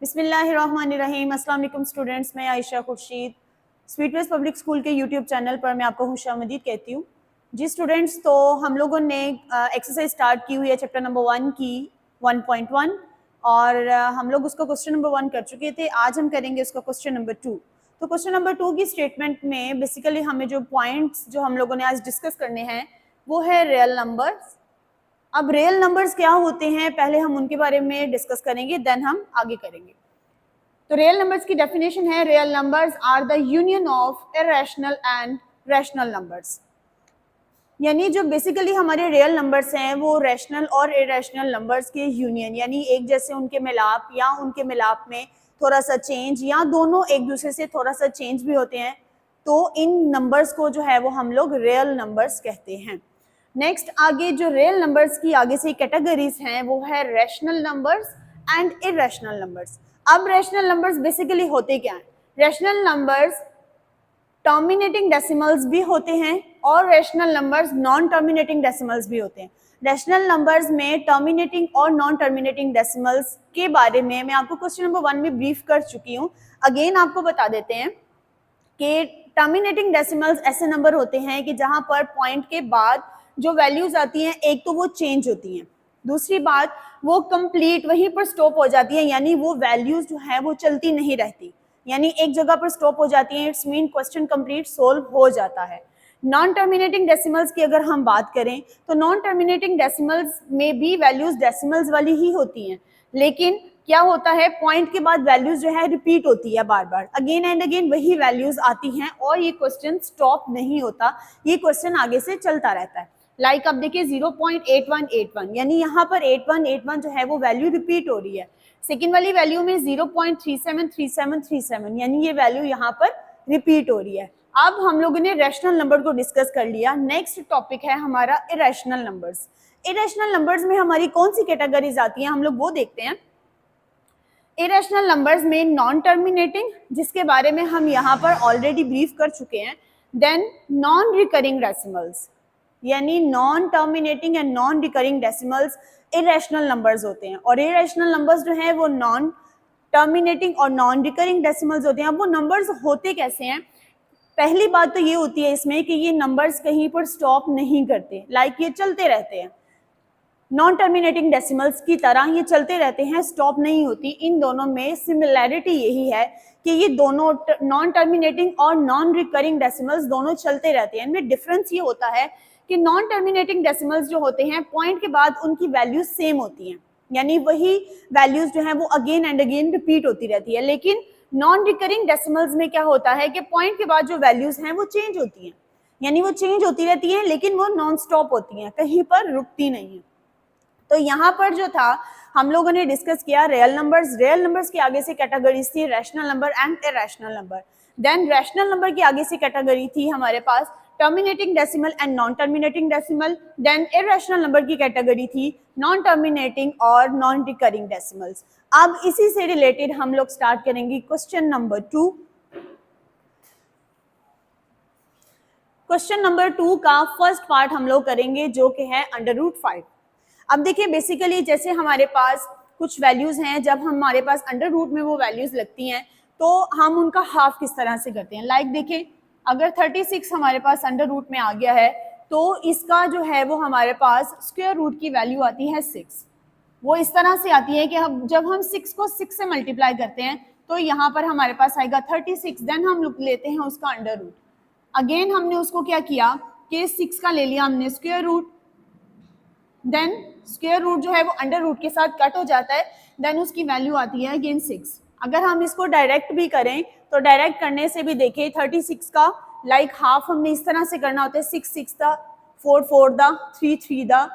बिस्मिल्लाहिर्रहमानिर्रहीम। अस्सलाम वालेकुम स्टूडेंट्स, मैं आयशा खुर्शीद स्वीटवेस पब्लिक स्कूल के यूट्यूब चैनल पर मैं आपको खुशामदीद कहती हूँ। जी स्टूडेंट्स, तो हम लोगों ने एक्सरसाइज स्टार्ट की हुई है चैप्टर नंबर 1 की 1.1 और हम लोग उसको क्वेश्चन नंबर 1 कर चुके थे। आज हम करेंगे उसका क्वेश्चन नंबर 2। तो क्वेश्चन नंबर 2 की स्टेटमेंट में बेसिकली हमें जो पॉइंट्स जो हम लोगों ने आज डिस्कस करने हैं वो है रियल नंबर्स। अब रियल नंबर्स क्या होते हैं पहले हम उनके बारे में डिस्कस करेंगे, देन हम आगे करेंगे। तो रियल नंबर्स की डेफिनेशन है, real numbers are the union of irrational and rational numbers. यानी जो बेसिकली हमारे रियल नंबर्स हैं वो रैशनल और इरेशनल नंबर्स के यूनियन, यानी एक जैसे उनके मिलाप या उनके मिलाप में थोड़ा सा चेंज या दोनों एक दूसरे से थोड़ा सा चेंज भी होते हैं, तो इन नंबर्स को जो है वो हम लोग रियल नंबर्स कहते हैं। नेक्स्ट आगे जो रियल नंबर्स की आगे से कैटेगरीज हैं वो है rational numbers and irrational numbers. अब रैशनल नंबर्स बेसिकली होते क्या हैं? रैशनल नंबर्स टर्मिनेटिंग डेसिमल्स भी होते हैं और rational numbers non terminating decimals भी होते हैं। रैशनल नंबर्स में टर्मिनेटिंग और नॉन टर्मिनेटिंग डेसिमल्स के बारे में मैं आपको क्वेश्चन नंबर 1 में ब्रीफ कर चुकी हूँ। अगेन आपको बता देते हैं कि टर्मिनेटिंग डेसिमल्स ऐसे नंबर होते हैं कि जहां पर पॉइंट के बाद जो वैल्यूज आती हैं, एक तो वो चेंज होती हैं, दूसरी बात वो कंप्लीट वहीं पर स्टॉप हो जाती है, यानी वो वैल्यूज जो है वो चलती नहीं रहती, यानी एक जगह पर स्टॉप हो जाती है। It's mean question complete solve हो जाता है। नॉन टर्मिनेटिंग डेसिमल्स की अगर हम बात करें तो नॉन टर्मिनेटिंग डेसिमल्स में भी वैल्यूज डेसिमल्स वाली ही होती हैं, लेकिन क्या होता है पॉइंट के बाद वैल्यूज जो है रिपीट होती है, बार बार अगेन एंड अगेन वही वैल्यूज आती हैं और ये क्वेश्चन स्टॉप नहीं होता, ये क्वेश्चन आगे से चलता रहता है। लाइक अब देखिए 0.8181, यानी यहाँ पर 8181 जो है वो वैल्यू रिपीट हो रही है। सेकेंड वाली वैल्यू में 0.373737, यानी ये वैल्यू यहाँ पर रिपीट हो रही है। अब हम लोगों ने रैशनल नंबर को डिस्कस कर लिया। नेक्स्ट टॉपिक है हमारा इरेशनल नंबर्स। इरेशनल नंबर्स में हमारी कौन सी कैटेगरीज आती हैं हम लोग वो देखते हैं। इरेशनल नंबर्स में नॉन टर्मिनेटिंग, जिसके बारे में हम यहाँ पर ऑलरेडी ब्रीफ कर चुके हैं। देन नॉन रिकरिंग डेसिमल्स, यानी non terminating and non recurring decimals irrational numbers होते हैं, और इरेशनल नंबर्स जो हैं वो नॉन टर्मिनेटिंग और नॉन रिकरिंग डेसिमल्स होते हैं। अब वो नंबर्स होते कैसे हैं? पहली बात तो ये होती है इसमें कि ये नंबर्स कहीं पर स्टॉप नहीं करते, लाइक ये चलते रहते हैं, नॉन टर्मिनेटिंग डेसिमल्स की तरह ये चलते रहते हैं, स्टॉप नहीं होती। इन दोनों में सिमिलैरिटी यही है कि ये दोनों नॉन टर्मिनेटिंग और नॉन रिकरिंग डेसिमल्स दोनों चलते रहते हैं। इनमें डिफरेंस ये होता है कि नॉन टर्मिनेटिंग डेसिमल्स जो होते हैं पॉइंट के बाद उनकी वैल्यूज सेम होती हैं, यानी वही वैल्यूज जो है वो अगेन एंड अगेन रिपीट होती रहती है। लेकिन नॉन रिकरिंग डेसिमल्स में क्या होता है कि पॉइंट के बाद जो वैल्यूज हैं वो चेंज होती हैं, यानी वो चेंज होती रहती हैं लेकिन वो नॉन स्टॉप होती हैं, कहीं पर रुकती नहीं है। तो यहाँ पर जो था हम लोगों ने डिस्कस किया रियल नंबर्स। रियल नंबर्स की आगे से कैटेगरीज थी rational number and irrational number. Then rational number की आगे से कैटेगरी थी हमारे पास terminating decimal and non terminating decimal. Then irrational number की कैटेगरी थी नॉन टर्मिनेटिंग और नॉन रिकरिंग डेसिमल्स। अब इसी से रिलेटेड हम लोग स्टार्ट करेंगे क्वेश्चन नंबर 2। क्वेश्चन नंबर 2 का फर्स्ट पार्ट हम लोग करेंगे जो कि है √5। अब देखिए बेसिकली जैसे हमारे पास कुछ वैल्यूज हैं, जब हमारे पास अंडर रूट में वो वैल्यूज लगती हैं तो हम उनका हाफ किस तरह से करते हैं। लाइक देखिए अगर 36 हमारे पास अंडर रूट में आ गया है तो इसका जो है वो हमारे पास स्क्वायर रूट की वैल्यू आती है 6। वो इस तरह से आती है कि हम जब हम 6 को 6 से मल्टीप्लाई करते हैं तो यहाँ पर हमारे पास आएगा 36। देन हम लेते हैं उसका अंडर रूट, अगेन हमने उसको क्या किया कि 6 का ले लिया हमने square root, then square root जो है वो अंडर रूट के साथ कट हो जाता है, देन उसकी वैल्यू आती है अगेन 6। अगर हम इसको डायरेक्ट भी करें तो डायरेक्ट करने से भी देखिए 36 का लाइक हाफ हमने इस तरह से करना होता है, 6 6 दा, 4 4 दा, 3 3 दा,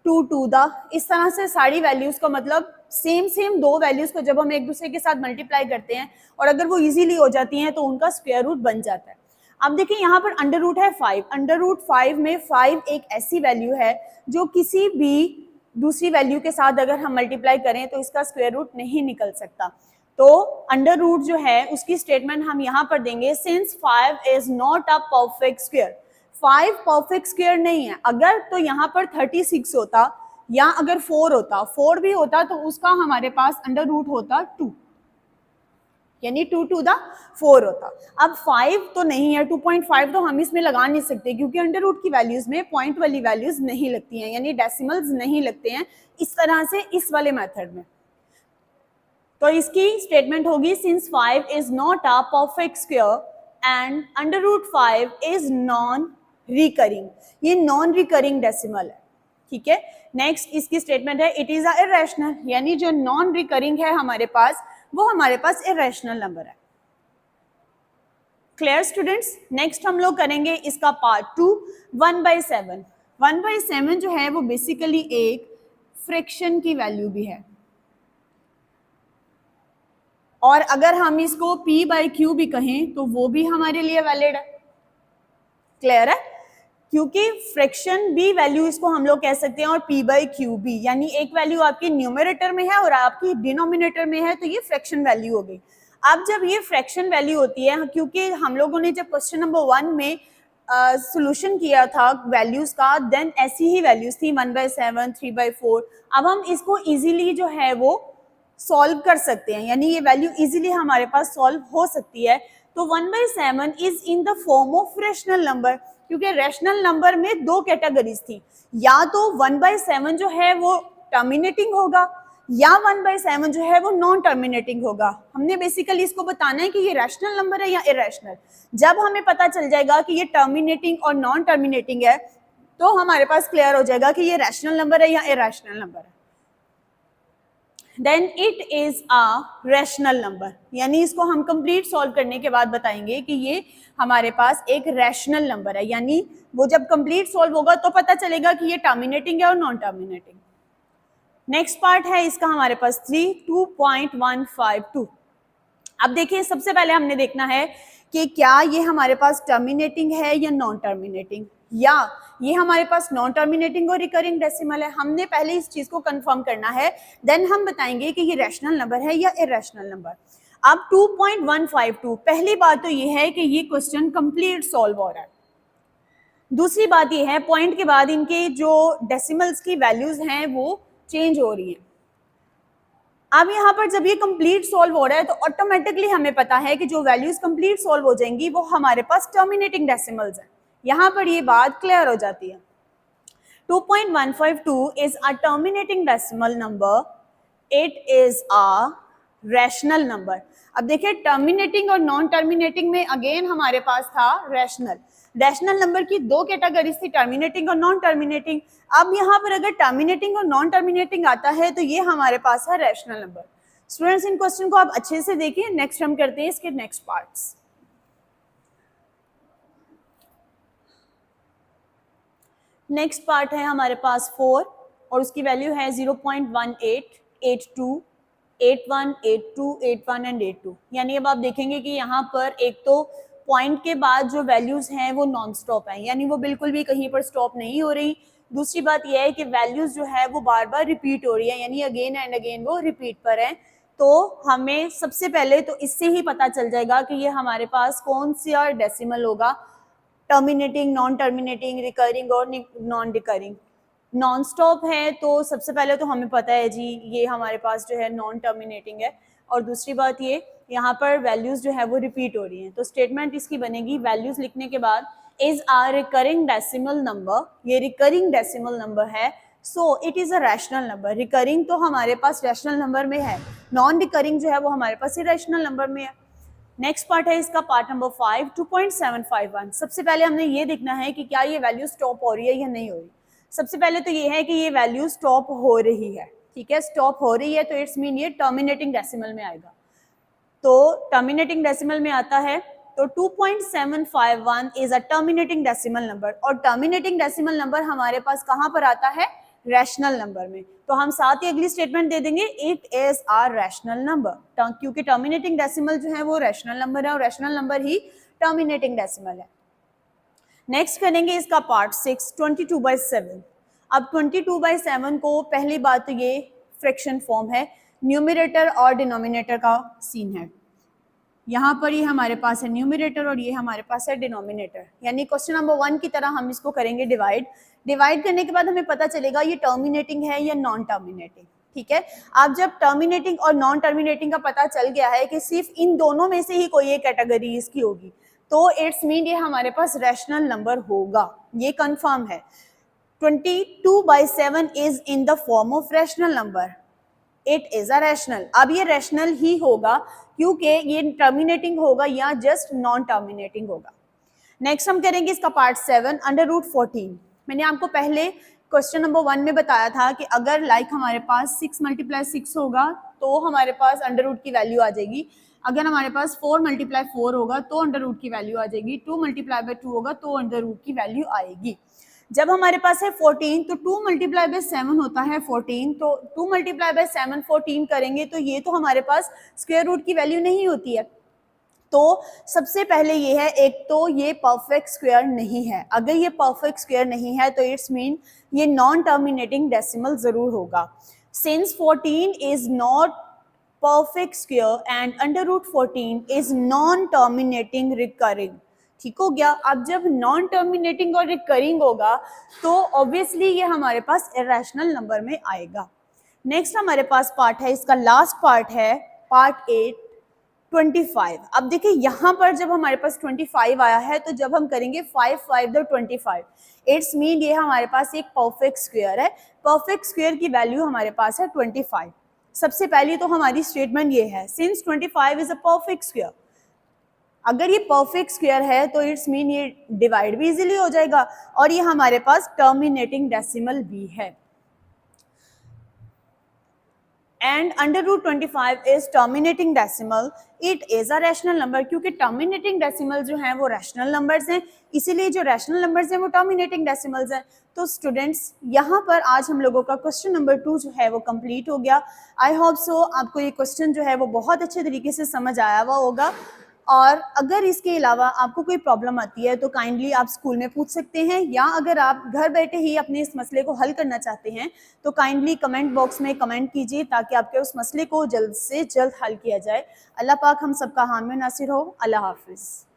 2 2 दा, इस तरह से सारी वैल्यूज का मतलब सेम दो वैल्यूज को जब हम एक दूसरे के साथ मल्टीप्लाई करते हैं और अगर वो इजीली हो जाती हैं तो उनका स्क्वायर रूट बन जाता है। अब देखिए यहाँ पर अंडर रूट है 5। अंडर रूट 5 में 5 एक ऐसी वैल्यू है जो किसी भी दूसरी वैल्यू के साथ अगर हम मल्टीप्लाई करें तो इसका स्क्वायर रूट नहीं निकल सकता। तो अंडर रूट जो है उसकी स्टेटमेंट हम यहाँ पर देंगे, since 5 is not a perfect square. 5 perfect square नहीं है। अगर तो यहाँ पर 36 होता या अगर 4 होता, 4 भी होता तो उसका हमारे पास अंडर रूट होता 2। यानी 2 to the 4 होता। अब 5 तो नहीं है, 2.5 तो हम इसमें लगा नहीं सकते क्योंकि अंडर रूट की वैल्यूज में पॉइंट वाली वैल्यूज नहीं लगती हैं, यानी डेसिमल्स नहीं लगते हैं इस तरह से इस वाले मेथड में। तो इसकी स्टेटमेंट होगी since 5 is not a perfect square and under root 5 is non recurring, ये नॉन रिकरिंग डेसिमल है, ठीक है। नेक्स्ट इसकी स्टेटमेंट है इट इज अ इरेशनल, यानी जो नॉन रिकरिंग है हमारे पास वो हमारे पास इरेशनल नंबर है। Clear students. नेक्स्ट हम लोग करेंगे इसका पार्ट 2 1/7। 1/7 जो है वो बेसिकली एक फ्रैक्शन की वैल्यू भी है, और अगर हम इसको p/q भी कहें तो वो भी हमारे लिए वैलिड है। क्लियर है, क्योंकि फ्रैक्शन भी वैल्यू इसको हम लोग कह सकते हैं और p/q भी, यानी एक वैल्यू आपकी न्यूमरेटर में है और आपकी डिनोमिनेटर में है, तो ये फ्रैक्शन वैल्यू हो गई। अब जब ये फ्रैक्शन वैल्यू होती है, क्योंकि हम लोगों ने जब क्वेश्चन नंबर 1 में सोल्यूशन किया था वैल्यूज का, देन ऐसी ही वैल्यूज थी 1/7, 3/4। अब हम इसको इजीली जो है वो सॉल्व कर सकते हैं, यानी ये वैल्यू इजीली हमारे पास सॉल्व हो सकती है। तो 1/7 is in the form of rational number, क्योंकि रैशनल नंबर में दो कैटेगरीज थी, या तो 1/7 जो है वो टर्मिनेटिंग होगा या 1/7 जो है वो नॉन टर्मिनेटिंग होगा। हमने बेसिकली इसको बताना है कि ये रैशनल नंबर है या इरेशनल। जब हमें पता चल जाएगा कि ये टर्मिनेटिंग और नॉन टर्मिनेटिंग है तो हमारे पास क्लियर हो जाएगा कि ये रैशनल नंबर है या इरेशनल नंबर है। Then it is a rational number, यानी इसको हम कंप्लीट सॉल्व करने के बाद बताएंगे कि ये हमारे पास एक रैशनल नंबर है, यानी वो जब कंप्लीट सॉल्व होगा तो पता चलेगा कि ये टर्मिनेटिंग है और नॉन टर्मिनेटिंग। नेक्स्ट पार्ट है इसका हमारे पास 2.152। अब देखिए सबसे पहले हमने देखना है कि क्या ये हमारे पास टर्मिनेटिंग है या नॉन टर्मिनेटिंग, या ये हमारे पास नॉन टर्मिनेटिंग और रिकरिंग डेसिमल है। हमने पहले इस चीज को कंफर्म करना है, देन हम बताएंगे कि ये रैशनल नंबर है या इरेशनल नंबर। अब 2.152, पहली बात तो ये है कि ये क्वेश्चन कंप्लीट सॉल्व हो रहा है। दूसरी बात ये है पॉइंट के बाद इनके जो डेसिमल्स की वैल्यूज हैं वो चेंज हो रही है। अब यहाँ पर जब ये कंप्लीट सॉल्व हो रहा है तो ऑटोमेटिकली हमें पता है कि जो वैल्यूज कंप्लीट सॉल्व हो जाएंगी वो हमारे पास टर्मिनेटिंग डेसिमल्स हैं। यहाँ पर ये बात क्लियर हो जाती है। 2.152 is a terminating decimal number. It is a rational number. अब देखिए टर्मिनेटिंग और नॉन टर्मिनेटिंग में अगेन हमारे पास था रैशनल। रैशनल नंबर की दो कैटेगरीज थी, टर्मिनेटिंग और नॉन टर्मिनेटिंग। अब यहाँ पर अगर टर्मिनेटिंग और नॉन टर्मिनेटिंग आता है तो ये हमारे पास है rational number. Students in question को आप अच्छे से देखिए। नेक्स्ट हम करते हैं इसके नेक्स्ट पार्ट्स। नेक्स्ट पार्ट है हमारे पास 4 और उसकी वैल्यू है 0.18, 82, 81, 82, 81 एंड 82। यानी अब आप देखेंगे कि यहाँ पर एक तो पॉइंट के बाद जो वैल्यूज हैं वो नॉन स्टॉप हैं, यानी वो बिल्कुल भी कहीं पर स्टॉप नहीं हो रही। दूसरी बात यह है कि वैल्यूज जो है वो बार बार रिपीट हो रही है, यानी अगेन एंड अगेन वो रिपीट पर है। तो हमें सबसे पहले तो इससे ही पता चल जाएगा कि ये हमारे पास कौन सा डेसिमल होगा, टर्मिनेटिंग, नॉन टर्मिनेटिंग, रिकरिंग और नॉन रिकरिंग। नॉन स्टॉप है तो सबसे पहले तो हमें पता है जी ये हमारे पास जो है नॉन टर्मिनेटिंग है, और दूसरी बात ये यहाँ पर वैल्यूज जो है वो रिपीट हो रही हैं। तो स्टेटमेंट इसकी बनेगी वैल्यूज लिखने के बाद is a recurring decimal number, ये रिकरिंग डेसिमल नंबर है, so it is a rational number. Recurring तो हमारे पास रैशनल नंबर में है, नॉन रिकरिंग जो है वो हमारे पास इरेशनल नंबर में है। नेक्स्ट पार्ट है इसका पार्ट नंबर 5, 2.751। सबसे पहले हमने ये देखना है कि क्या ये वैल्यू स्टॉप हो रही है या नहीं हो रही। सबसे पहले तो ये है कि ये वैल्यू स्टॉप हो रही है, ठीक है। स्टॉप हो रही है तो इट्स मीन ये टर्मिनेटिंग डेसिमल में आएगा। तो टर्मिनेटिंग डेसिमल में आता है तो 2.751 is a terminating decimal number, और टर्मिनेटिंग डेसिमल नंबर हमारे पास कहाँ पर आता है, रैशनल नंबर में। तो हम साथ ही अगली स्टेटमेंट दे देंगे it is a rational number, क्योंकि टर्मिनेटिंग डेसिमल जो है वो रैशनल नंबर है और रैशनल नंबर ही टर्मिनेटिंग डेसिमल है। नेक्स्ट करेंगे इसका पार्ट 6, 22/7। अब 22/7 को पहली बात तो ये फ्रैक्शन फॉर्म है, न्यूमरेटर और डिनोमिनेटर का सीन है। यहाँ पर ये हमारे पास है न्यूमरेटर और ये हमारे पास है डिनोमिनेटर, यानी क्वेश्चन नंबर 1 की तरह हम इसको करेंगे डिवाइड। डिवाइड करने के बाद हमें पता चलेगा ये टर्मिनेटिंग है या नॉन टर्मिनेटिंग। ठीक है। आप जब टर्मिनेटिंग और नॉन टर्मिनेटिंग का पता चल गया है कि सिर्फ इन दोनों में से ही कोई एक कैटेगरी इसकी होगी, तो इट्स मीन ये हमारे पास रैशनल नंबर होगा, ये कंफर्म है। 22/7 is in the form of rational number, it is a rational. अब ये रैशनल ही होगा क्योंकि ये टर्मिनेटिंग होगा या जस्ट नॉन टर्मिनेटिंग होगा। नेक्स्ट हम करेंगे इसका पार्ट 7, √14। मैंने आपको पहले क्वेश्चन नंबर 1 में बताया था कि अगर लाइक हमारे पास 6 × 6 होगा तो हमारे पास अंडर रूट की वैल्यू आ जाएगी, अगर हमारे पास 4 × 4 होगा तो अंडर रूट की वैल्यू आ जाएगी, 2 × 2 होगा तो अंडर रूट की वैल्यू आएगी। जब हमारे पास है 14 तो 2 × 7 होता है 14, तो 2 × 7 14 करेंगे तो ये तो हमारे पास स्क्वायर रूट की वैल्यू नहीं होती है। तो सबसे पहले ये है, एक तो ये परफेक्ट स्क्वायर नहीं है, अगर ये परफेक्ट स्क्वायर नहीं है तो इट्स मीन ये नॉन टर्मिनेटिंग डेसिमल जरूर होगा। Since 14 is not perfect square and √14 is non terminating recurring. ठीक हो गया। अब जब नॉन टर्मिनेटिंग और रिकरिंग होगा तो ऑब्वियसली ये हमारे पास इरेशनल नंबर में आएगा। नेक्स्ट हमारे पास पार्ट है, इसका लास्ट पार्ट है पार्ट 8, 25। अब देखिए यहाँ पर जब हमारे पास 25 आया है तो जब हम करेंगे 5 5 द 25, इट्स मीन ये हमारे पास एक परफेक्ट स्क्वायर है। परफेक्ट स्क्वायर की वैल्यू हमारे पास है 25। सबसे पहले तो हमारी स्टेटमेंट ये है, since 25 is a perfect square, अगर ये परफेक्ट स्क्वायर है तो इट्स मीन ये डिवाइड भी इजीली हो जाएगा और ये हमारे पास टर्मिनेटिंग डेसिमल भी है। And √25 is terminating decimal, it is a rational number, क्योंकि टर्मिनेटिंग डेसिमल जो हैं वो रैशनल नंबर्स हैं, इसीलिए जो रैशनल नंबर्स हैं वो टर्मिनेटिंग डेसिमल्स हैं। तो स्टूडेंट्स यहाँ पर आज हम लोगों का क्वेश्चन नंबर 2 जो है वो कंप्लीट हो गया। आई होप सो आपको ये क्वेश्चन जो है वो बहुत अच्छे तरीके से समझ आया हुआ होगा, और अगर इसके अलावा आपको कोई प्रॉब्लम आती है तो काइंडली आप स्कूल में पूछ सकते हैं, या अगर आप घर बैठे ही अपने इस मसले को हल करना चाहते हैं तो काइंडली कमेंट बॉक्स में कमेंट कीजिए ताकि आपके उस मसले को जल्द से जल्द हल किया जाए। अल्लाह पाक हम सबका हामी नासिर हो। अल्लाह हाफिज़।